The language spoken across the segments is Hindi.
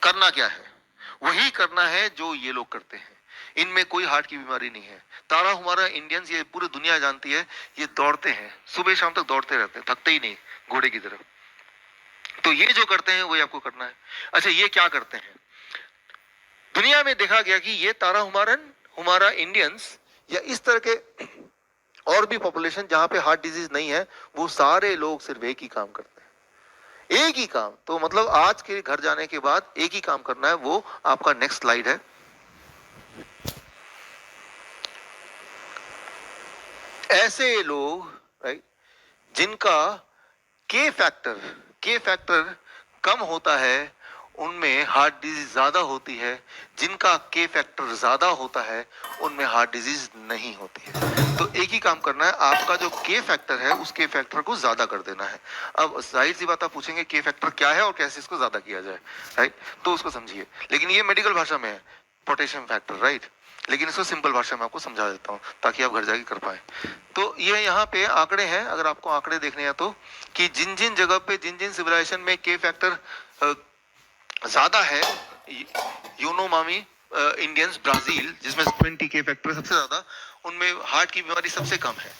करना क्या है? वही करना है जो ये लोग करते हैं। इनमें कोई हार्ट की बीमारी नहीं है। तारा हमारा इंडियंस, ये पूरी दुनिया जानती है, ये दौड़ते हैं, सुबह शाम तक दौड़ते रहते हैं, थकते ही नहीं, घोड़े की तरह। तो ये जो करते हैं वही आपको करना है। अच्छा, ये क्या करते हैं? दुनिया में देखा गया कि ये तारा हमारा इंडियंस या इस तरह के और भी पॉपुलेशन जहां पे हार्ट डिजीज नहीं है, वो सारे लोग सिर्फ एक ही काम करते हैं, एक ही काम। तो मतलब आज के घर जाने के बाद एक ही काम करना है, वो आपका नेक्स्ट स्लाइड है। ऐसे लोग, राइट, जिनका के फैक्टर कम होता है, उनमें हार्ट डिजीज ज्यादा होती है। जिनका के फैक्टर ज्यादा होता है, उनमें हार्ट डिजीज नहीं होती है। तो एक ही काम करना है, आपका जो के फैक्टर है उस के फैक्टर को ज्यादा कर देना है। अब जाहिर सी बात, आप पूछेंगे के फैक्टर क्या है और कैसे इसको ज्यादा किया जाए, राइट? तो उसको समझिए, लेकिन ये मेडिकल भाषा में है, पोटेशियम फैक्टर, राइट? लेकिन इसको सिंपल भाषा में आपको समझा देता हूँ ताकि आप घर जाके कर पाए। तो ये यहाँ पे आंकड़े हैं, अगर आपको आंकड़े देखने हैं तो, कि जिन जिन जगह पे, जिन जिन सिविलाइजेशन में के फैक्टर ज्यादा है, यूनोमामी इंडियंस ब्राजील, जिसमें 20 के फैक्टर सबसे ज्यादा, उनमें हार्ट की बीमारी सबसे कम है।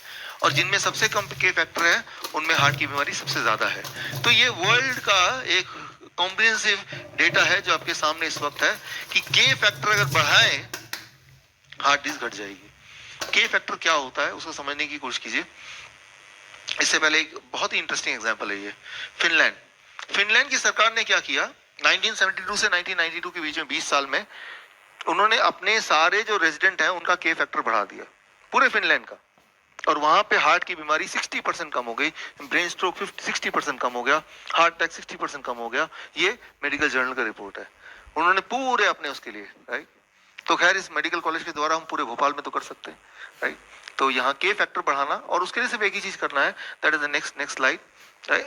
और जिनमें सबसे कम के फैक्टर है, उनमें हार्ट की बीमारी सबसे ज्यादा है। तो ये वर्ल्ड का एक कॉम्प्रिहेंसिव डेटा है जो आपके सामने इस वक्त है, कि के फैक्टर अगर बढ़ाए, हार्ट डिजीज घट जाएगी। के फैक्टर क्या होता है उसको समझने की कोशिश कीजिए। इससे पहले एक बहुत ही इंटरेस्टिंग एग्जांपल है ये, फिनलैंड। फिनलैंड की सरकार ने क्या किया, 1972 से 1992 के बीच में 20 साल में उन्होंने अपने सारे जो रेजिडेंट हैं उनका के फैक्टर बढ़ा दिया, पूरे फिनलैंड का। और वहां पे हार्ट की बीमारी 60% कम हो गई, ब्रेन स्ट्रोक 60% कम हो गया, हार्ट अटैक 60% कम हो गया। ये मेडिकल जर्नल का रिपोर्ट है, उन्होंने पूरे अपने उसके लिए, राइट? तो खैर, इस मेडिकल कॉलेज के द्वारा हम पूरे भोपाल में तो कर सकते हैं, राइट? तो यहाँ के फैक्टर बढ़ाना, और उसके लिए सिर्फ एक ही चीज करना है, that is the next slide, right?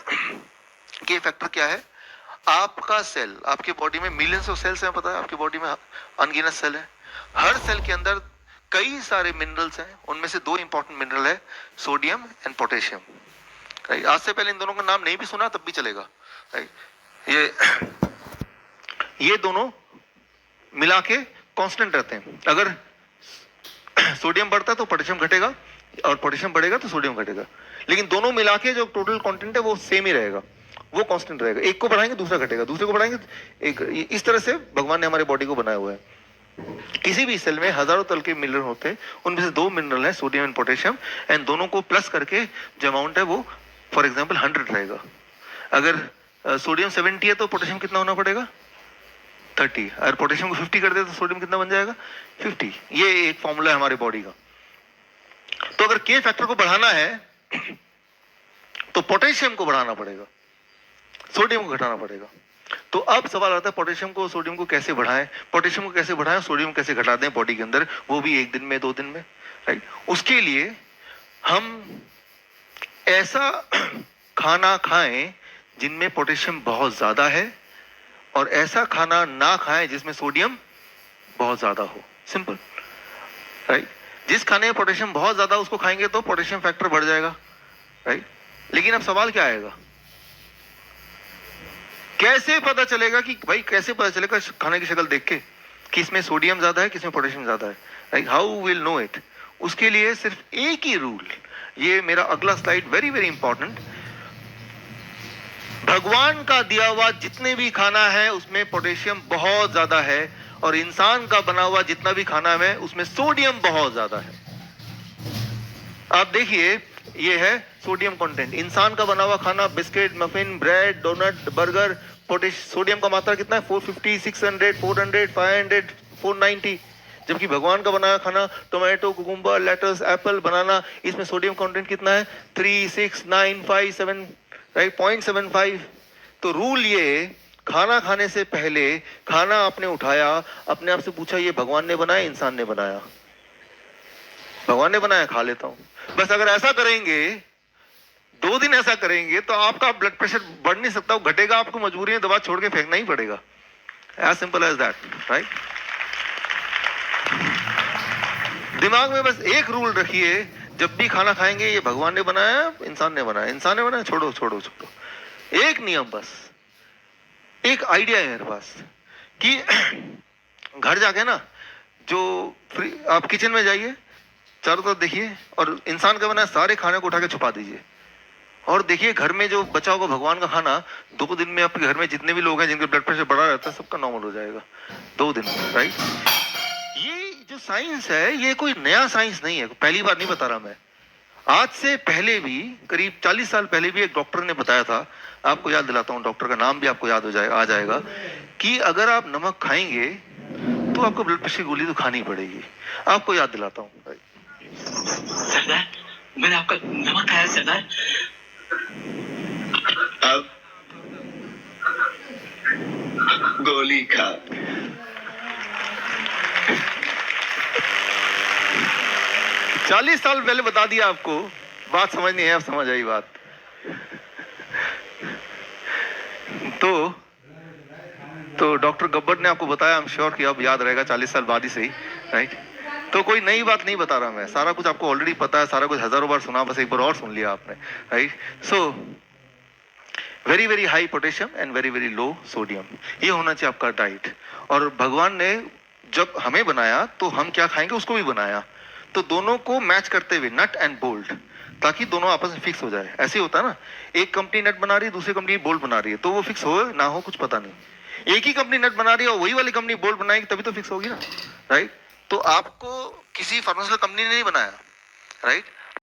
के फैक्टर क्या है? आपका सेल, आपके बॉडी में मिलियंस ऑफ सेल्स हैं, पता है? आपकी बॉडी में अनगिनत सेल है, हर सेल के अंदर कई सारे मिनरल्स हैं। उनमें से दो इंपॉर्टेंट मिनरल है, सोडियम एंड पोटेशियम, राइट? आज से पहले इन दोनों का नाम नहीं भी सुना तब भी चलेगा, राइट? ये दोनों मिला के कांस्टेंट रहते हैं। अगर सोडियम बढ़ता है तो पोटेशियम घटेगा, और पोटेशियम बढ़ेगा तो सोडियम घटेगा। लेकिन दोनों मिला के जो टोटल कंटेंट है वो सेम ही रहेगा, वो कांस्टेंट रहेगा। एक को बढ़ाएंगे दूसरा घटेगा, दूसरे को बढ़ाएंगे एक, इस तरह से भगवान ने हमारे बॉडी को बनाया हुआ है। किसी भी सेल में हजारों तरह के मिनरल होते हैं, उनमें से दो मिनरल है, सोडियम एंड पोटेशियम, एंड दोनों को प्लस करके जो अमाउंट है वो फॉर एग्जाम्पल 100 रहेगा। अगर सोडियम 70 है तो पोटेशियम कितना होना पड़ेगा? 30। अगर पोटेशियम को 50 कर दे तो सोडियम कितना बन जाएगा? 50। ये एक फॉर्मूला है हमारे बॉडी का। तो अगर के फैक्टर को बढ़ाना है तो पोटेशियम को बढ़ाना पड़ेगा, सोडियम को घटाना पड़ेगा। तो अब सवाल आता है, पोटेशियम को सोडियम को कैसे बढ़ाएं, पोटेशियम को कैसे बढ़ाएं, सोडियम कैसे घटा दें बॉडी के अंदर, वो भी एक दिन में, 2 दिन में, राइट? उसके लिए हम ऐसा खाना खाएं जिनमें पोटेशियम बहुत ज्यादा है, और ऐसा खाना ना खाएं जिसमें सोडियम बहुत ज्यादा हो। Simple, right? जिस खाने में पोटेशियम बहुत ज्यादा उसको खाएंगे तो पोटेशियम फैक्टर बढ़ जाएगा, राइट? लेकिन अब सवाल क्या आएगा, कैसे पता चलेगा कि भाई, कैसे पता चलेगा खाने की शक्ल देख के कि इसमें सोडियम ज्यादा है किसमें पोटेशियम ज्यादा है, right? How will know it? उसके लिए सिर्फ एक ही रूल, ये मेरा अगला स्लाइड वेरी वेरी इंपॉर्टेंट। भगवान का दिया हुआ जितने भी खाना है उसमें पोटेशियम बहुत ज्यादा है, और इंसान का बना हुआ जितना भी खाना है उसमें सोडियम बहुत ज्यादा है। आप देखिए, ये है सोडियम कंटेंट। इंसान का बना हुआ खाना, biscuit, muffin, bread, donut, burger, sodium का मात्रा कितना है? 450, 600, 400, 500, 490। जबकि भगवान का बनाया खाना, टोमेटो, कुकुम्बर, लेटस, एप्पल, बनाना, इसमें सोडियम कंटेंट कितना है? 3, 6, 9, 5, 7, राइट? 0.75। तो रूल ये, खाना खाने से पहले खाना आपने उठाया, अपने आप से पूछा ये भगवान ने बनाया इंसान ने बनाया? भगवान ने बनाया, खा लेता हूं। बस अगर ऐसा करेंगे, 2 दिन ऐसा करेंगे, तो आपका ब्लड प्रेशर बढ़ नहीं सकता, वो घटेगा, आपको मजबूरी में दवा छोड़ के फेंकना ही पड़ेगा। As simple as that, right? दिमाग में बस एक रूल रखिए, जब भी खाना खाएंगे, ये भगवान ने बनाया इंसान ने बनाया, इंसान ने बनाया, छोड़ो छोड़ो छोड़ो। एक नियम, बस एक आइडिया है मेरे पास कि घर जाके ना जो आप किचन में जाइए, चारों तरफ देखिए और इंसान का बनाया सारे खाने को उठा के छुपा दीजिए और देखिए घर में जो बचा होगा भगवान का खाना 2 दिन में आपके घर में जितने भी लोग हैं जिनके ब्लड प्रेशर बढ़ा रहता है सबका नॉर्मल हो जाएगा 2 दिन में, राइट। ये जो साइंस है ये कोई नया साइंस नहीं है, पहली बार नहीं बता रहा मैं। आज से पहले भी करीब 40 साल पहले भी एक डॉक्टर ने बताया था, आपको याद दिलाता हूँ, डॉक्टर का नाम भी आपको याद आ जाएगा कि अगर आप नमक खाएंगे तो आपको ब्लड प्रेशर की गोली तो खानी पड़ेगी। आपको याद दिलाता हूँ। सरदार, मैंने आपका नमक खाया सरदार। अब गोली खा। 40 साल पहले बता दिया आपको, बात समझ नहीं है, अब समझ आई बात। तो डॉक्टर गब्बर ने आपको बताया, आई एम श्योर कि अब याद रहेगा 40 साल बाद ही सही, राइट। तो कोई नई बात नहीं बता रहा मैं, सारा कुछ आपको ऑलरेडी पता है, सारा कुछ हजारों बार सुना, बस एक बार और सुन लिया आपने, right. So very very high potassium and very very low sodium, ये होना चाहिए आपका डाइट। और भगवान ने जब हमें बनाया तो हम क्या खाएंगे उसको भी बनाया, तो दोनों को मैच करते हुए नट एंड बोल्ट, ताकि दोनों आपस में फिक्स हो जाए। ऐसे होता है ना, एक कंपनी नट बना रही है दूसरी कंपनी बोल्ट बना रही है, तो वो फिक्स हो ना हो कुछ पता नहीं। एक ही कंपनी नट बना रही है और वही वाली कंपनी बोल्ट बनाएगी तभी तो फिक्स होगी ना, राइट। तो आपको किसी फार्मास्यूटिकल कंपनी ने नहीं बनाया, राइट।